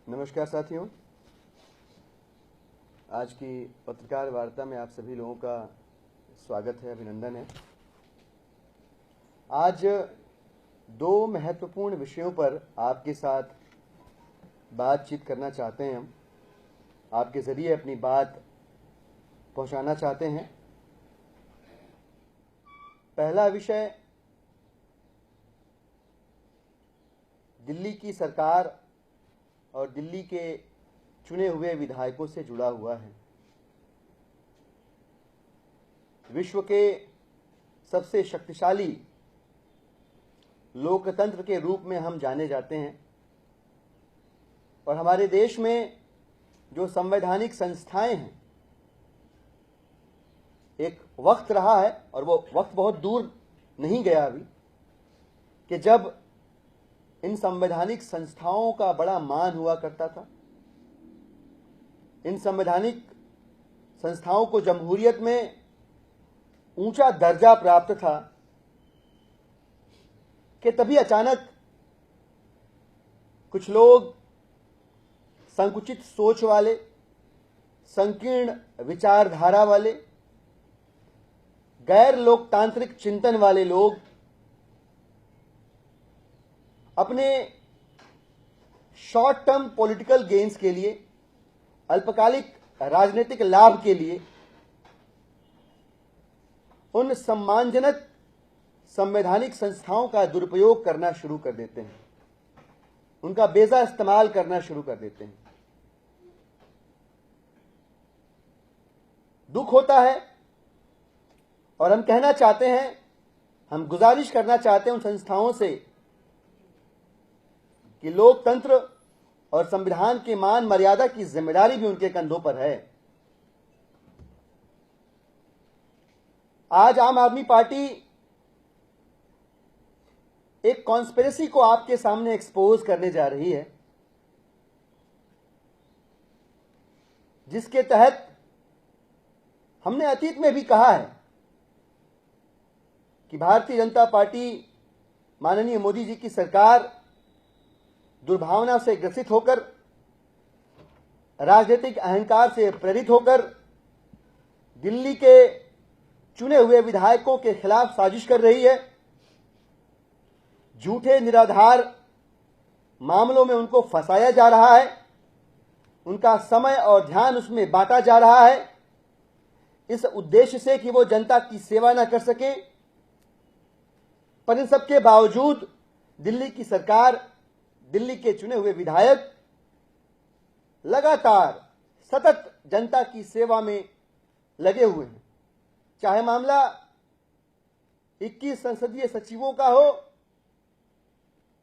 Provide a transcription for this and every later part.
नमस्कार साथियों, आज की पत्रकार वार्ता में आप सभी लोगों का स्वागत है, अभिनंदन है। आज दो महत्वपूर्ण विषयों पर आपके साथ बातचीत करना चाहते हैं। हम आपके ज़रिए अपनी बात पहुंचाना चाहते हैं। पहला विषय दिल्ली की सरकार और दिल्ली के चुने हुए विधायकों से जुड़ा हुआ है। विश्व के सबसे शक्तिशाली लोकतंत्र के रूप में हम जाने जाते हैं और हमारे देश में जो संवैधानिक संस्थाएं हैं, एक वक्त रहा है और वो वक्त बहुत दूर नहीं गया अभी कि जब इन संवैधानिक संस्थाओं का बड़ा मान हुआ करता था। इन संवैधानिक संस्थाओं को जमहूरियत में ऊंचा दर्जा प्राप्त था कि तभी अचानक कुछ लोग संकुचित सोच वाले, संकीर्ण विचारधारा वाले, गैर लोकतांत्रिक चिंतन वाले लोग अपने शॉर्ट टर्म पॉलिटिकल गेन्स के लिए, अल्पकालिक राजनीतिक लाभ के लिए उन सम्मानजनक संवैधानिक संस्थाओं का दुरुपयोग करना शुरू कर देते हैं, उनका बेजा इस्तेमाल करना शुरू कर देते हैं। दुख होता है और हम कहना चाहते हैं, हम गुजारिश करना चाहते हैं उन संस्थाओं से कि लोकतंत्र और संविधान के मान मर्यादा की जिम्मेदारी भी उनके कंधों पर है। आज आम आदमी पार्टी एक कॉन्स्पिरेसी को आपके सामने एक्सपोज करने जा रही है, जिसके तहत हमने अतीत में भी कहा है कि भारतीय जनता पार्टी, माननीय मोदी जी की सरकार दुर्भावना से ग्रसित होकर, राजनीतिक अहंकार से प्रेरित होकर दिल्ली के चुने हुए विधायकों के खिलाफ साजिश कर रही है। झूठे निराधार मामलों में उनको फंसाया जा रहा है, उनका समय और ध्यान उसमें बांटा जा रहा है, इस उद्देश्य से कि वो जनता की सेवा न कर सके। पर इन सबके बावजूद दिल्ली की सरकार, दिल्ली के चुने हुए विधायक लगातार सतत जनता की सेवा में लगे हुए हैं। चाहे मामला 21 संसदीय सचिवों का हो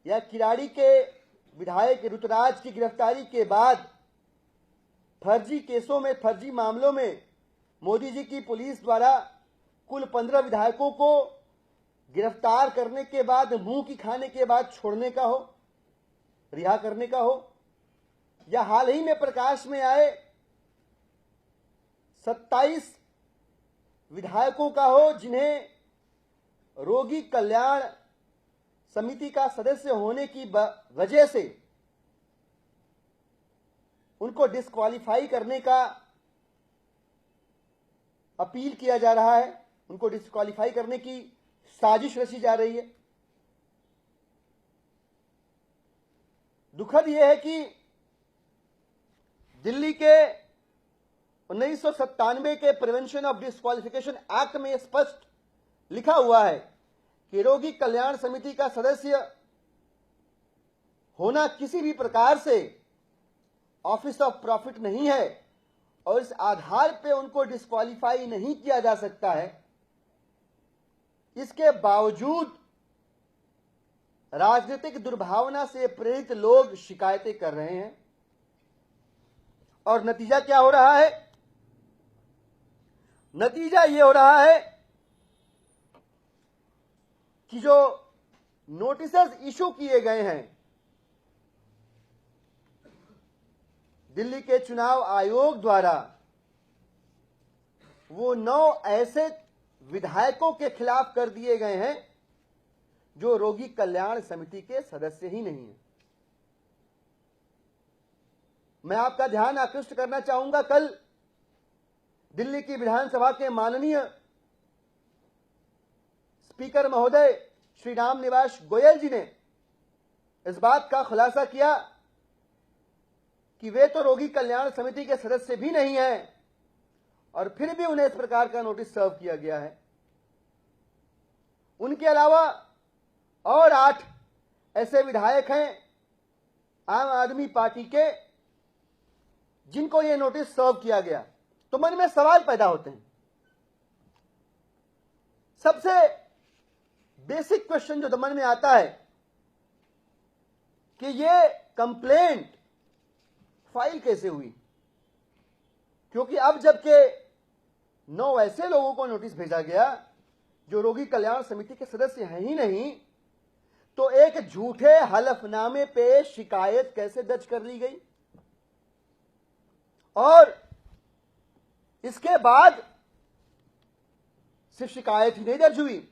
या किराड़ी के विधायक ऋतुराज की गिरफ्तारी के बाद फर्जी केसों में, फर्जी मामलों में मोदी जी की पुलिस द्वारा कुल 15 विधायकों को गिरफ्तार करने के बाद, मुंह की खाने के बाद छोड़ने का हो, रिहा करने का हो, या हाल ही में प्रकाश में आए 27 विधायकों का हो जिन्हें रोगी कल्याण समिति का सदस्य होने की वजह से उनको डिस्क्वालीफाई करने का अपील किया जा रहा है, उनको डिस्क्वालीफाई करने की साजिश रची जा रही है। दुखद यह है कि दिल्ली के 1997 के प्रिवेंशन ऑफ डिस्क्वालिफिकेशन एक्ट में स्पष्ट लिखा हुआ है कि रोगी कल्याण समिति का सदस्य होना किसी भी प्रकार से ऑफिस ऑफ प्रॉफिट नहीं है और इस आधार पे उनको डिस्क्वालीफाई नहीं किया जा सकता है। इसके बावजूद राजनीतिक दुर्भावना से प्रेरित लोग शिकायतें कर रहे हैं और नतीजा क्या हो रहा है? नतीजा यह हो रहा है कि जो नोटिसेस इशू किए गए हैं दिल्ली के चुनाव आयोग द्वारा, वो 9 ऐसे विधायकों के खिलाफ कर दिए गए हैं जो रोगी कल्याण समिति के सदस्य ही नहीं है। मैं आपका ध्यान आकृष्ट करना चाहूंगा, कल दिल्ली की विधानसभा के माननीय स्पीकर महोदय श्री राम निवास गोयल जी ने इस बात का खुलासा किया कि वे तो रोगी कल्याण समिति के सदस्य भी नहीं हैं और फिर भी उन्हें इस प्रकार का नोटिस सर्व किया गया है। उनके अलावा और 8 ऐसे विधायक हैं आम आदमी पार्टी के जिनको यह नोटिस सर्व किया गया। तो मन में सवाल पैदा होते हैं। सबसे बेसिक क्वेश्चन जो मन में आता है कि यह कंप्लेंट फाइल कैसे हुई, क्योंकि अब जबकि 9 ऐसे लोगों को नोटिस भेजा गया जो रोगी कल्याण समिति के सदस्य हैं ही नहीं, तो एक झूठे हलफनामे पे शिकायत कैसे दर्ज कर ली गई और इसके बाद सिर्फ शिकायत ही नहीं दर्ज हुई,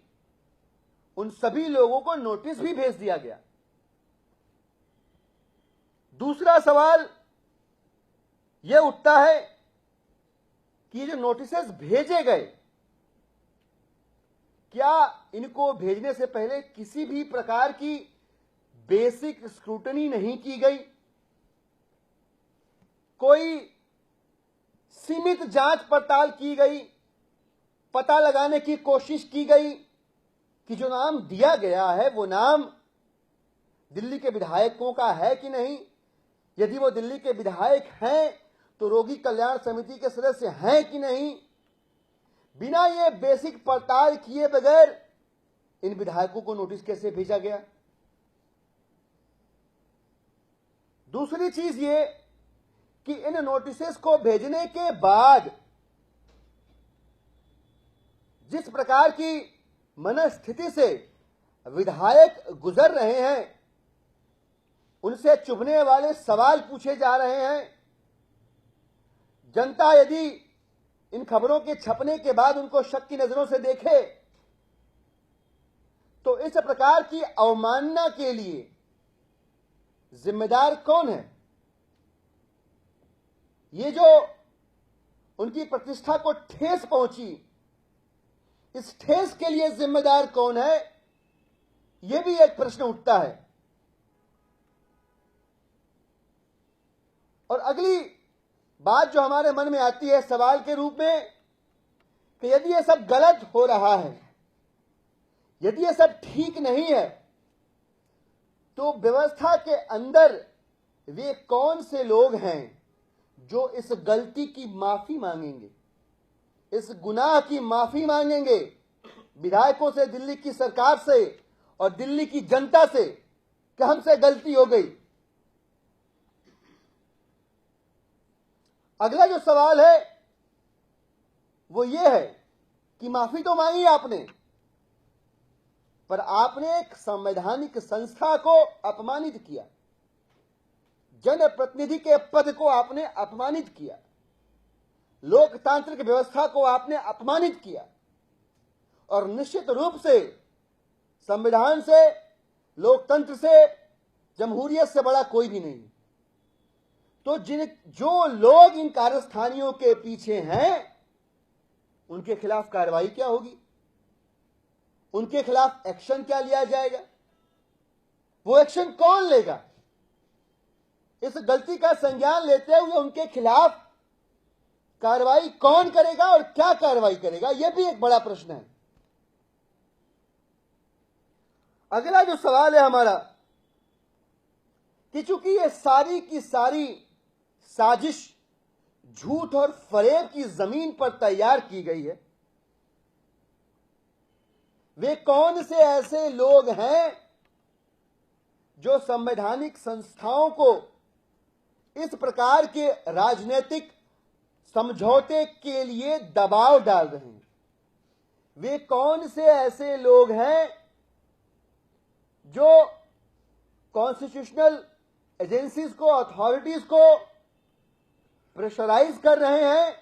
उन सभी लोगों को नोटिस भी भेज दिया गया। दूसरा सवाल यह उठता है कि ये जो नोटिसेस भेजे गए, क्या इनको भेजने से पहले किसी भी प्रकार की बेसिक स्क्रूटनी नहीं की गई? कोई सीमित जांच पड़ताल की गई, पता लगाने की कोशिश की गई कि जो नाम दिया गया है वो नाम दिल्ली के विधायकों का है कि नहीं? यदि वो दिल्ली के विधायक हैं तो रोगी कल्याण समिति के सदस्य हैं कि नहीं? बिना ये बेसिक पड़ताल किए बगैर इन विधायकों को नोटिस कैसे भेजा गया? दूसरी चीज ये कि इन नोटिसेस को भेजने के बाद जिस प्रकार की मनस्थिति से विधायक गुजर रहे हैं, उनसे चुभने वाले सवाल पूछे जा रहे हैं। जनता यदि इन खबरों के छपने के बाद उनको शक की नजरों से देखे तो इस प्रकार की अवमानना के लिए जिम्मेदार कौन है? ये जो उनकी प्रतिष्ठा को ठेस पहुंची, इस ठेस के लिए जिम्मेदार कौन है? यह भी एक प्रश्न उठता है। और अगली बात जो हमारे मन में आती है सवाल के रूप में कि यदि यह सब गलत हो रहा है, यदि यह सब ठीक नहीं है, तो व्यवस्था के अंदर वे कौन से लोग हैं जो इस गलती की माफी मांगेंगे, इस गुनाह की माफी मांगेंगे विधायकों से, दिल्ली की सरकार से और दिल्ली की जनता से कि हमसे गलती हो गई? अगला जो सवाल है वो ये है कि माफी तो मांगी आपने, पर आपने एक संवैधानिक संस्था को अपमानित किया, जनप्रतिनिधि के पद को आपने अपमानित किया, लोकतांत्रिक व्यवस्था को आपने अपमानित किया और निश्चित रूप से संविधान से, लोकतंत्र से, जमहूरियत से बड़ा कोई भी नहीं। तो जो लोग इन कारस्थानियों के पीछे हैं उनके खिलाफ कार्रवाई क्या होगी? उनके खिलाफ एक्शन क्या लिया जाएगा? वो एक्शन कौन लेगा? इस गलती का संज्ञान लेते हुए उनके खिलाफ कार्रवाई कौन करेगा और क्या कार्रवाई करेगा? यह भी एक बड़ा प्रश्न है। अगला जो सवाल है हमारा कि चूंकि ये सारी की सारी साजिश झूठ और फरेब की जमीन पर तैयार की गई है, वे कौन से ऐसे लोग हैं जो संवैधानिक संस्थाओं को इस प्रकार के राजनीतिक समझौते के लिए दबाव डाल रहे हैं? वे कौन से ऐसे लोग हैं जो कॉन्स्टिट्यूशनल एजेंसीज को, अथॉरिटीज को प्रेशराइज कर रहे हैं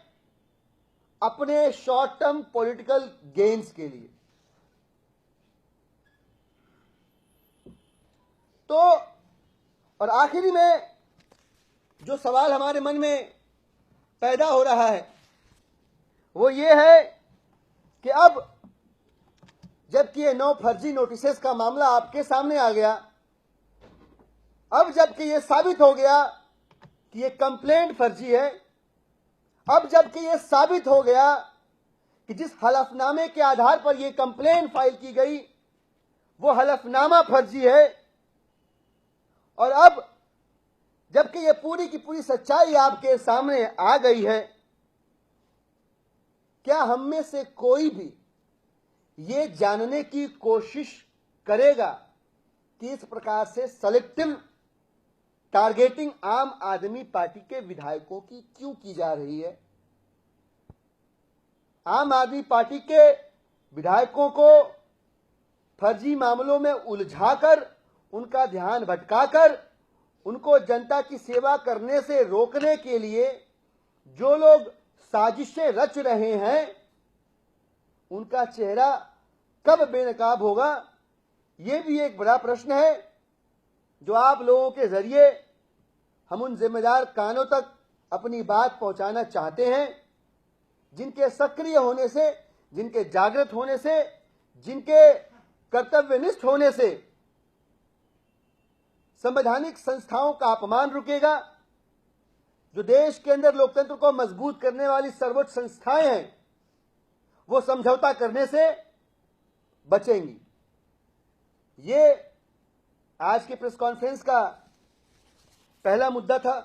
अपने शॉर्ट टर्म पॉलिटिकल गेन्स के लिए? तो और आखिरी में जो जो सवाल हमारे मन में पैदा हो रहा है वो ये है कि अब जबकि ये 9 फर्जी नोटिसेस का मामला आपके सामने आ गया, अब जबकि ये साबित हो गया कि ये कंप्लेंट फर्जी है, अब जबकि ये साबित हो गया कि जिस हलफनामे के आधार पर यह कंप्लेंट फाइल की गई वो हलफनामा फर्जी है, और अब जबकि ये पूरी की पूरी सच्चाई आपके सामने आ गई है, क्या हम में से कोई भी ये जानने की कोशिश करेगा कि इस प्रकार से सेलेक्टिव टारगेटिंग आम आदमी पार्टी के विधायकों की क्यों की जा रही है? आम आदमी पार्टी के विधायकों को फर्जी मामलों में उलझाकर, उनका ध्यान भटकाकर, उनको जनता की सेवा करने से रोकने के लिए जो लोग साजिशें रच रहे हैं, उनका चेहरा कब बेनकाब होगा, ये भी एक बड़ा प्रश्न है जो आप लोगों के जरिए हम उन जिम्मेदार कानों तक अपनी बात पहुंचाना चाहते हैं जिनके सक्रिय होने से, जिनके जागृत होने से, जिनके कर्तव्यनिष्ठ होने से संवैधानिक संस्थाओं का अपमान रुकेगा, जो देश के अंदर लोकतंत्र को मजबूत करने वाली सर्वोच्च संस्थाएं हैं वो समझौता करने से बचेंगी। ये आज के प्रेस कॉन्फ्रेंस का पहला मुद्दा था।